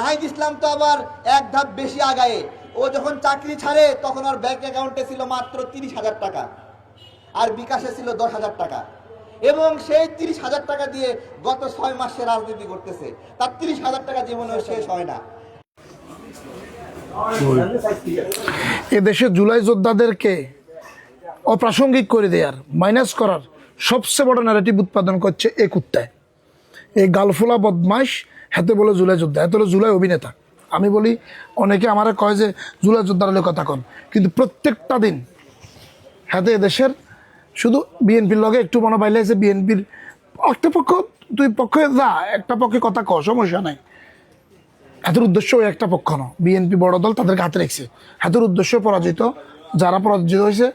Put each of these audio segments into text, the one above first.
নাহিদ ইসলাম তো আবার এক ধাপ বেশি আগায়ে। ও যখন চাকরি ছাড়ে তখন ওর ব্যাংক অ্যাকাউন্টে ছিল মাত্র 30,000 টাকা, আর বিকাশে ছিল 10,000 টাকা, এবং সেই 30,000 টাকা দিয়ে গত 6 মাসে রাজনীতি করতেছে। তার 30,000 টাকা জীবনেও শেষ হয় না। এদেশে জুলাই যোদ্ধাদেরকে অপ্রাসঙ্গিক করে দেওয়ার, মাইনাস করার সবচেয়ে বড় ন্যারেটিভ উৎপাদন করছে এই কুত্তায়, এই গালফুলা বদমাইশ। হাতে বলে জুলাই যোদ্ধা, হাতে হলো জুলাই অভিনেতা। আমি বলি, অনেকে আমারে কয় যে জুলাই যোদ্ধার হলে কথা কন, কিন্তু প্রত্যেকটা দিন হাতে এদেশের শুধু বিএনপির লগে একটু মনে পাইলে যে বিএনপির একটা পক্ষ, দুই পক্ষে যা একটা পক্ষে কথা ক, সমস্যা নাই। হাতের উদ্দেশ্য ওই একটা পক্ষ না, বিএনপি বড় দল, তাদেরকে হাতে রেখেছে। হাতের উদ্দেশ্য পরাজিত, যারা পরাজিত হয়েছে,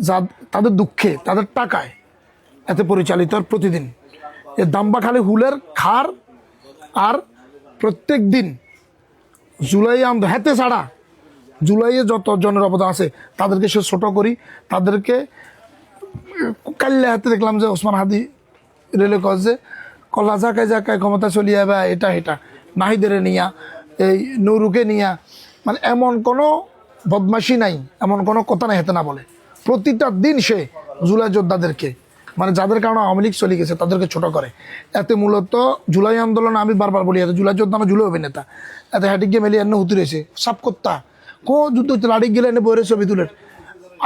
যা তাদের দুঃখে, তাদের টাকায় এতে পরিচালিত প্রতিদিন এ দাম্বা খালি হুলের খার। আর প্রত্যেক দিন জুলাই হাতে ছাড়া জুলাইয়ে যত জনের অবদান আছে তাদেরকে সে ছোট করি। তাদেরকে কাল্লে হাতে দেখলাম যে ওসমান হাদি রেলে কজ যে কলা জাকায় জাকায় ক্ষমতা চলিয়ে বা এটা এটা নাহিদের নিয়া, এই নুরুকে নিয়া, মানে এমন কোনো বদমাশি নাই, এমন কোনো কথা নাই হাতে না বলে। প্রতিটা দিন সে জুলাই যোদ্ধাদেরকে, মানে যাদের কারণে আওয়ামী লীগ চলে গেছে, তাদেরকে ছোট করে। এতে মূলত জুলাই আন্দোলন, আমি বারবার বলি, এত জুলাই যোদ্ধা না, জুলাই অভিনেতা। এত হ্যাটিক গিয়ে মেলিয়ে এনে হুতি রয়েছে সাপ করতা কো যুদ্ধ লাড়ি গেলে এনে বইরে ছবি তুলের।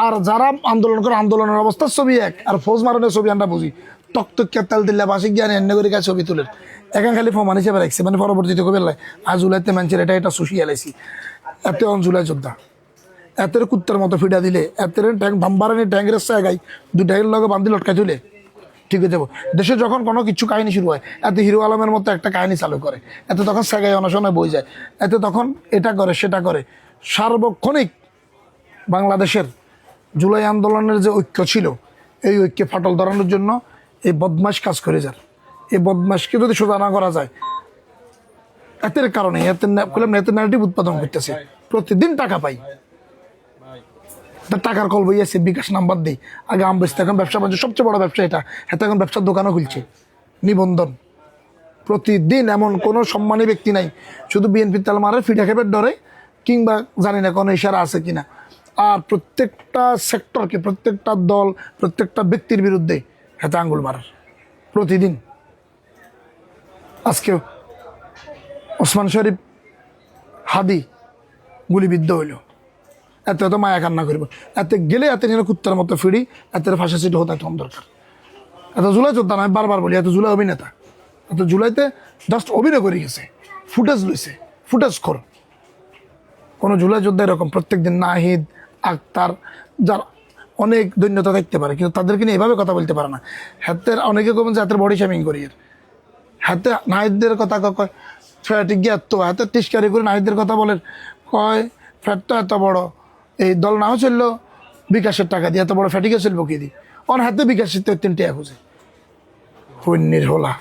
আর যারা আন্দোলন করে, আন্দোলনের অবস্থার ছবি এক, আর ফৌজ মারণের ছবি আমরা বুঝি। তক্তকিয়া তেল দিল্লা বাসি জ্ঞান এনে করে গায়ে ছবি তুলের। এখন খালি ফমান হিসেবে রাখছে, মানে পরবর্তীতে কবে লাই আর জুলাইতে মানুষের এটা এটা শুষি এলাইছি। এত জুলাই যোদ্ধা এতের কুত্তার মতো ফিডা দিলে, এতের ট্যাঙ্ক ভাম্বারানি ট্যাঙ্কের জায়গায় 2 ট্যাঙ্কের লগে বান্ধি লটকাই তুলে ঠিক হয়ে যাবো। দেশে যখন কোনো কিছু কাহিনী শুরু হয়, এতে হিরো আলমের মতো একটা কাহিনী চালু করে, এতে তখন সেগাই অনশনে বই যায়, এতে তখন এটা করে সেটা করে। সার্বক্ষণিক বাংলাদেশের জুলাই আন্দোলনের যে ঐক্য ছিল, এই ঐক্যে ফাটল ধরানোর জন্য এই বদমাশ কাজ করে যার। এই বদমাশকে যদি সোজা না করা যায়, এতের কারণে এতে ন্যারেটিভ উৎপাদন করতেছে, প্রতিদিন টাকা পাই, টাকার কল বই আছে, বিকাশ নাম্বার দিই, আগে আম বেচতে, এখন ব্যবসা বাণিজ্য সবচেয়ে বড় ব্যবসা এটা। হাতে এখন ব্যবসার দোকানও খুলছে, নিবন্ধন। প্রতিদিন এমন কোনো সম্মানী ব্যক্তি নাই, শুধু বিএনপির তেল মারে ফিটা খেপের ডরে, কিংবা জানি না কোনো ইশারা আছে কিনা। আর প্রত্যেকটা সেক্টরকে, প্রত্যেকটা দল, প্রত্যেকটা ব্যক্তির বিরুদ্ধে হাতে আঙ্গুল মারার প্রতিদিন। আজকে ওসমান শরীফ হাদি গুলিবিদ্ধ হইল, এত এত মায়া কান্না করবো, এতে গেলে এত যেন কুত্তার মতো ফিরি, এত ফাঁসা সিট হতে একদম দরকার। এত জুলাই যোদ্ধা না, আমি বারবার বলি, এত জুলাই অভিনেতা। এত জুলাইতে জাস্ট অভিনয় করে গেছে, ফুটেজ লইছে, ফুটেজ খোর। কোনো জুলাই যোদ্ধা এরকম প্রত্যেক দিন নাহিদ, আক্তার, যার অনেক দৈন্যতা দেখতে পারে, কিন্তু তাদেরকে নিয়ে এভাবে কথা বলতে পারে না। হাতের অনেকে কবেন যে হাতের বডি শেমিং করি, হাতে নাহিদদের কথা কয় ফ্যাট গিয়ে এত হাতের টিস্কারি করে নাহিদদের কথা বলেন, কয় ফ্যাট তো এত বড়, এই দল নাও চললো বিকাশের টাকা দিয়ে, এত বড় ফ্যাটিকে চলবো কি দিই, ওর হাতে বিকাশের 3 টাকা খুঁজে হন্যের হোলা।